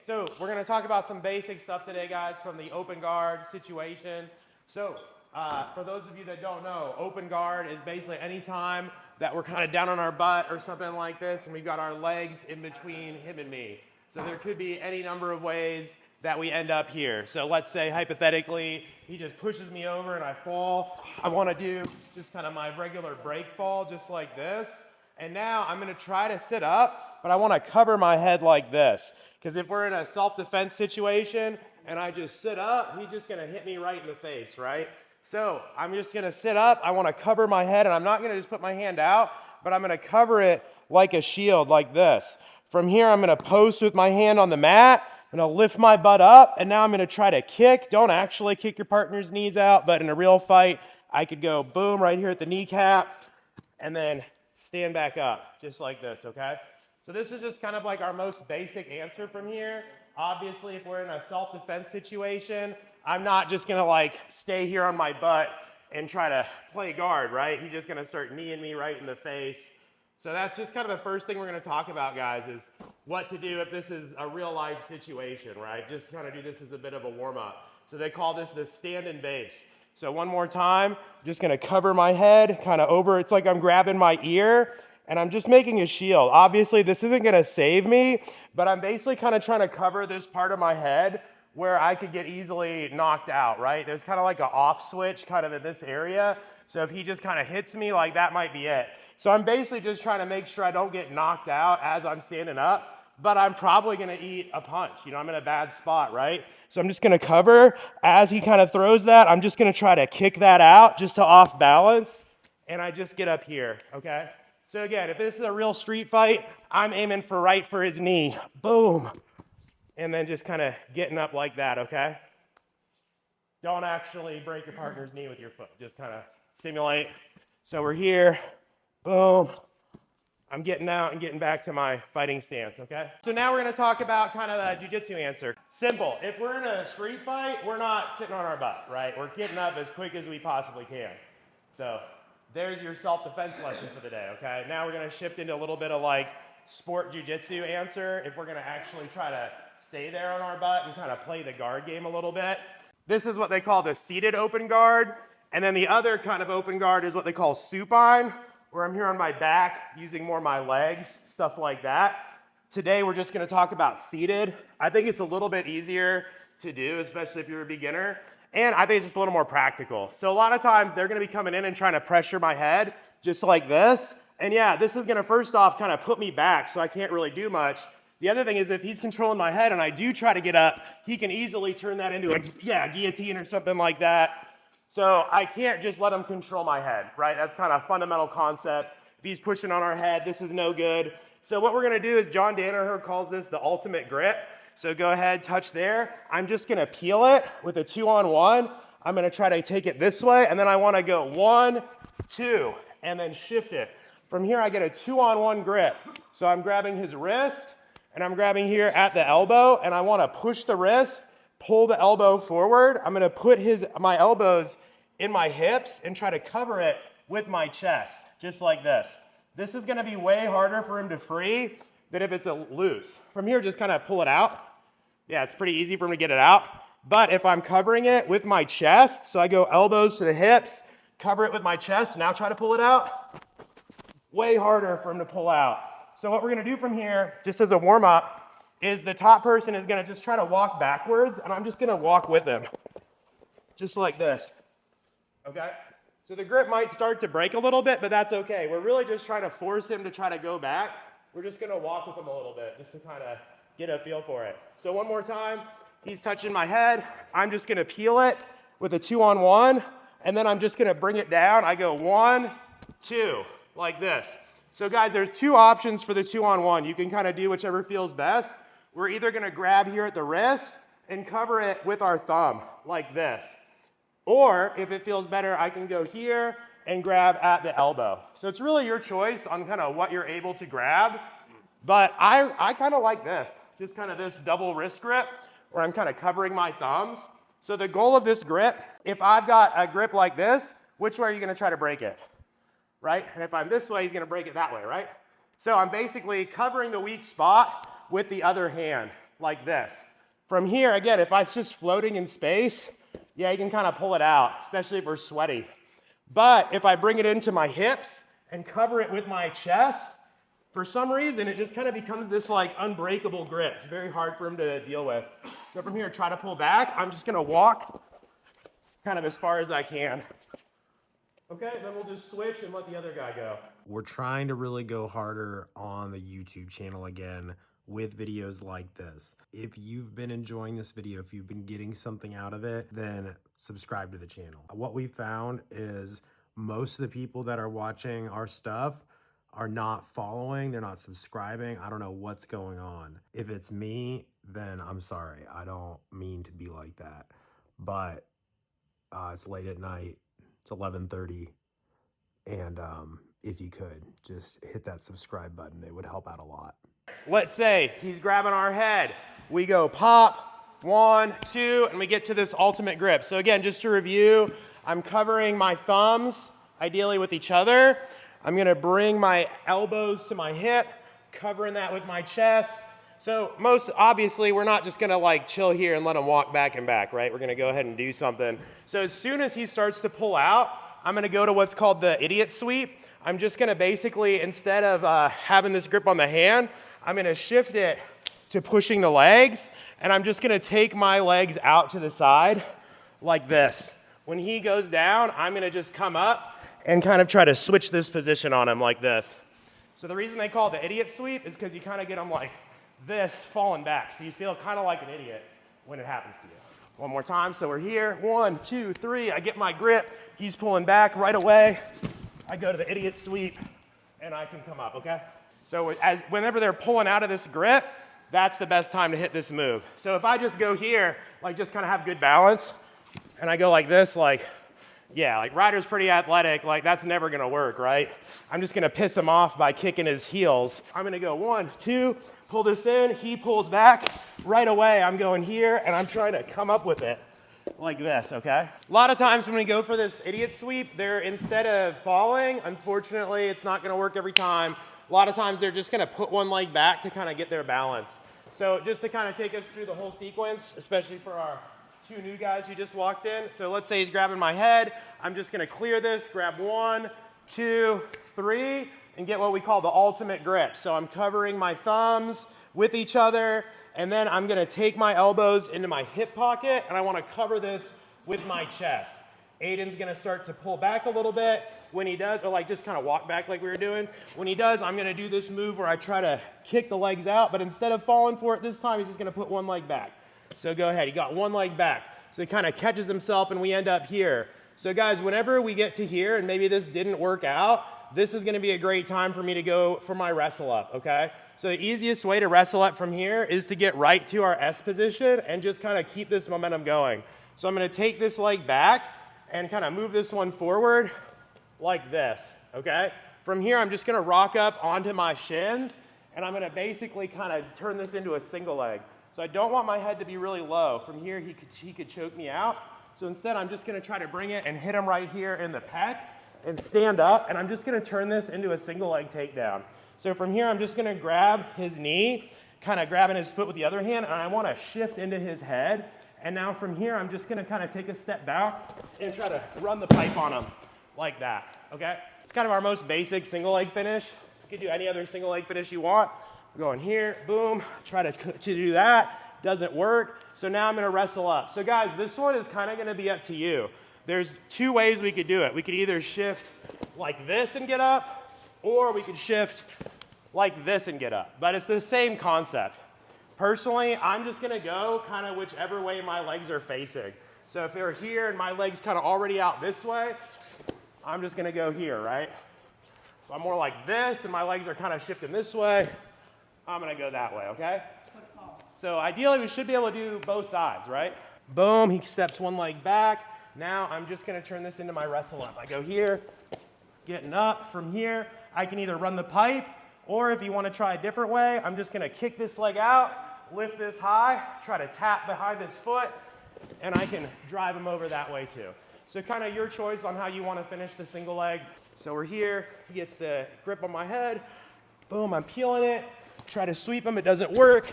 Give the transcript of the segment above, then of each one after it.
So we're going to talk about some basic stuff today, guys, from the open guard situation. So for those of you that don't know, open guard is basically any time that we're kind of down on our butt or something like this, and we've got our legs in between him and me. So there could be any number of ways that we end up here. So let's say, hypothetically, he just pushes me over and I fall. I want to do just kind of my regular break fall, just like this. And now I'm going to try to sit up, but I want to cover my head like this. Because if we're in a self-defense situation and I just sit up, he's just going to hit me right in the face, right? So I'm just going to sit up. I want to cover my head, and I'm not going to just put my hand out, but I'm going to cover it like a shield, like this. From here, I'm going to post with my hand on the mat. I'm going to lift my butt up, and now I'm going to try to kick. Don't actually kick your partner's knees out, but in a real fight, I could go boom right here at the kneecap, and then stand back up, just like this, okay? So this is just kind of like our most basic answer from here. Obviously, if we're in a self-defense situation, I'm not just gonna like stay here on my butt and try to play guard, right? He's just gonna start kneeing me right in the face. So that's just kind of the first thing we're gonna talk about, guys, is what to do if this is a real life situation, right? Just kind of do this as a bit of a warm up. So they call this the stand and base. So one more time, just gonna cover my head, kind of over, it's like I'm grabbing my ear, and I'm just making a shield. Obviously, this isn't gonna save me, but I'm basically kind of trying to cover this part of my head where I could get easily knocked out, right? There's kind of like an off switch kind of in this area. So if he just kind of hits me, like that might be it. So I'm basically just trying to make sure I don't get knocked out as I'm standing up, but I'm probably gonna eat a punch. You know, I'm in a bad spot, right? So I'm just gonna cover. As he kind of throws that, I'm just gonna try to kick that out just to off balance, and I just get up here, okay? So again, if this is a real street fight, I'm aiming for right for his knee. Boom. And then just kind of getting up like that, okay? Don't actually break your partner's knee with your foot. Just kind of simulate. So we're here. Boom. I'm getting out and getting back to my fighting stance, okay? So now we're going to talk about kind of the jiu-jitsu answer. Simple. If we're in a street fight, we're not sitting on our butt, right? We're getting up as quick as we possibly can. So there's your self-defense lesson for the day, okay? Now we're gonna shift into a little bit of like sport jiu-jitsu answer if we're gonna actually try to stay there on our butt and kind of play the guard game a little bit. This is what they call the seated open guard. And then the other kind of open guard is what they call supine, where I'm here on my back using more my legs, stuff like that. Today we're just gonna talk about seated. I think it's a little bit easier to do, especially if you're a beginner. And I think it's just a little more practical. So a lot of times they're gonna be coming in and trying to pressure my head just like this. And yeah, this is gonna first off kind of put me back so I can't really do much. The other thing is if he's controlling my head and I do try to get up, he can easily turn that into a guillotine or something like that. So I can't just let him control my head, right? That's kind of a fundamental concept. If he's pushing on our head, this is no good. So what we're gonna do is John Danaher calls this the ultimate grip. So go ahead, touch there. I'm just gonna peel it with a 2-on-1. I'm gonna try to take it this way, and then I wanna go 1, 2, and then shift it. From here, I get a 2-on-1 grip. So I'm grabbing his wrist, and I'm grabbing here at the elbow, and I wanna push the wrist, pull the elbow forward. I'm gonna put my elbows in my hips and try to cover it with my chest, just like this. This is gonna be way harder for him to free than if it's a loose. From here, just kind of pull it out. Yeah, it's pretty easy for me to get it out. But if I'm covering it with my chest, so I go elbows to the hips, cover it with my chest, now try to pull it out, way harder for him to pull out. So what we're gonna do from here, just as a warm up, is the top person is gonna just try to walk backwards, and I'm just gonna walk with them, just like this, okay? So the grip might start to break a little bit, but that's okay. We're really just trying to force him to try to go back. We're just gonna walk with him a little bit, just to kind of get a feel for it. So one more time, he's touching my head. I'm just gonna peel it with a 2-on-1, and then I'm just gonna bring it down. I go 1, 2, like this. So guys, there's two options for the 2-on-1. You can kind of do whichever feels best. We're either gonna grab here at the wrist and cover it with our thumb, like this. Or if it feels better, I can go here and grab at the elbow. So it's really your choice on kind of what you're able to grab. But I kind of like this, just kind of this double wrist grip where I'm kind of covering my thumbs. So the goal of this grip, if I've got a grip like this, which way are you gonna try to break it, right? And if I'm this way, he's gonna break it that way, right? So I'm basically covering the weak spot with the other hand, like this. From here, again, if it's just floating in space, yeah, you can kind of pull it out, especially if we're sweaty. But if I bring it into my hips and cover it with my chest, for some reason, it just kind of becomes this like unbreakable grip. It's very hard for him to deal with. So from here, try to pull back. I'm just gonna walk kind of as far as I can. Okay, then we'll just switch and let the other guy go. We're trying to really go harder on the YouTube channel again with videos like this. If you've been enjoying this video, if you've been getting something out of it, then subscribe to the channel. What we found is most of the people that are watching our stuff are not following, they're not subscribing. I don't know what's going on. If it's me, then I'm sorry. I don't mean to be like that. But it's late at night, it's 11:30, and if you could, just hit that subscribe button. It would help out a lot. Let's say he's grabbing our head. We go pop, 1, 2, and we get to this ultimate grip. So again, just to review, I'm covering my thumbs, ideally with each other. I'm gonna bring my elbows to my hip, covering that with my chest. So most obviously, we're not just gonna like chill here and let him walk back and back, right? We're gonna go ahead and do something. So as soon as he starts to pull out, I'm gonna go to what's called the idiot sweep. I'm just gonna basically, instead of having this grip on the hand, I'm gonna shift it to pushing the legs, and I'm just gonna take my legs out to the side like this. When he goes down, I'm gonna just come up and kind of try to switch this position on him like this. So the reason they call it the idiot sweep is because you kind of get them like this falling back. So you feel kind of like an idiot when it happens to you. One more time, so we're here, 1, 2, 3, I get my grip, he's pulling back right away. I go to the idiot sweep and I can come up, okay? So whenever they're pulling out of this grip, that's the best time to hit this move. So if I just go here, like just kind of have good balance, and I go like this, like, yeah, like Ryder's pretty athletic, like that's never gonna work, right? I'm just gonna piss him off by kicking his heels. I'm gonna go 1, 2, pull this in, he pulls back, right away I'm going here and I'm trying to come up with it like this, okay? A lot of times when we go for this idiot sweep, they're instead of falling, unfortunately it's not gonna work every time. A lot of times they're just gonna put one leg back to kind of get their balance. So just to kind of take us through the whole sequence, especially for our 2 new guys who just walked in. So let's say he's grabbing my head. I'm just gonna clear this, grab 1, 2, 3, and get what we call the ultimate grip. So I'm covering my thumbs with each other, and then I'm gonna take my elbows into my hip pocket, and I wanna cover this with my chest. Aiden's gonna start to pull back a little bit. When he does, or like just kind of walk back like we were doing. When he does, I'm gonna do this move where I try to kick the legs out, but instead of falling for it this time, he's just gonna put one leg back. So go ahead, he got one leg back. So he kind of catches himself and we end up here. So guys, whenever we get to here and maybe this didn't work out, this is gonna be a great time for me to go for my wrestle up, okay? So the easiest way to wrestle up from here is to get right to our S position and just kind of keep this momentum going. So I'm gonna take this leg back and kind of move this one forward like this, okay? From here, I'm just gonna rock up onto my shins and I'm gonna basically kind of turn this into a single leg. So I don't want my head to be really low. From here, he could choke me out. So instead, I'm just gonna try to bring it and hit him right here in the pec and stand up, and I'm just gonna turn this into a single leg takedown. So from here, I'm just gonna grab his knee, kind of grabbing his foot with the other hand, and I wanna shift into his head. And now from here, I'm just gonna kind of take a step back and try to run the pipe on him like that, okay? It's kind of our most basic single leg finish. You can do any other single leg finish you want. Going here, boom, try to do that, doesn't work. So now I'm gonna wrestle up. So guys, this one is kind of gonna be up to you. There's 2 ways we could do it. We could either shift like this and get up, or we could shift like this and get up. But it's the same concept. Personally, I'm just gonna go kind of whichever way my legs are facing. So if they're here and my leg's kind of already out this way, I'm just gonna go here, right? If I'm more like this and my legs are kind of shifting this way, I'm gonna go that way, okay? So ideally we should be able to do both sides, right? Boom, he steps one leg back. Now I'm just gonna turn this into my wrestle up. I go here, getting up. From here, I can either run the pipe, or if you wanna try a different way, I'm just gonna kick this leg out, lift this high, try to tap behind his foot, and I can drive him over that way too. So kind of your choice on how you wanna finish the single leg. So we're here, he gets the grip on my head, boom, I'm peeling it, try to sweep him, it doesn't work.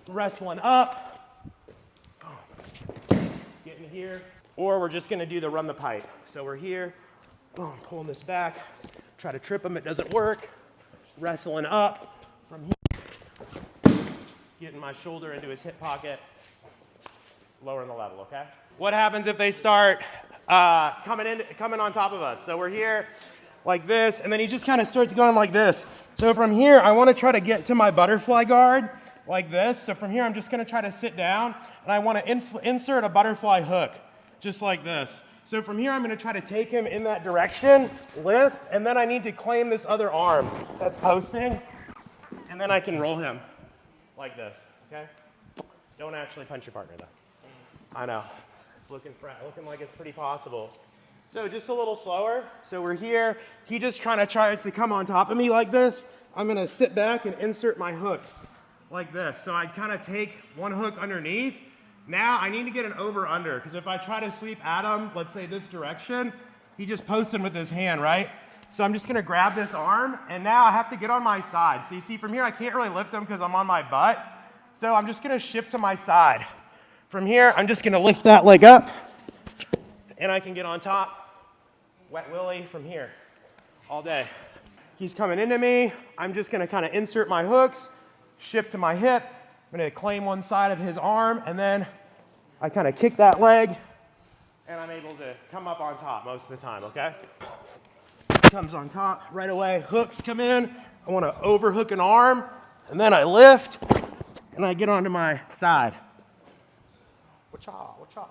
wrestling up, getting here, or we're just gonna do the run the pipe. So we're here, boom, pulling this back, try to trip him, it doesn't work, wrestling up from here, getting my shoulder into his hip pocket, lowering the level, okay? What happens if they start coming on top of us? So we're here like this, and then he just kind of starts going like this. So from here, I want to try to get to my butterfly guard like this. So from here, I'm just going to try to sit down, and I want to insert a butterfly hook, just like this. So from here, I'm going to try to take him in that direction, lift, and then I need to claim this other arm that's posting, and then I can roll him like this, okay? Don't actually punch your partner, though. I know. It's looking like it's pretty possible. So just a little slower. So we're here. He just tries to come on top of me like this. I'm going to sit back and insert my hooks like this. So I kind of take one hook underneath. Now I need to get an over-under, because if I try to sweep at him, let's say this direction, he just posted with his hand, right? So I'm just going to grab this arm, and now I have to get on my side. So you see from here, I can't really lift him because I'm on my butt. So I'm just going to shift to my side. From here, I'm just going to lift that leg up, and I can get on top, wet willy from here all day. He's coming into me. I'm just going to kind of insert my hooks, shift to my hip. I'm going to claim one side of his arm, and then I kind of kick that leg, and I'm able to come up on top most of the time, okay? Comes on top right away. Hooks come in. I want to overhook an arm, and then I lift, and I get onto my side. Wacha, wacha.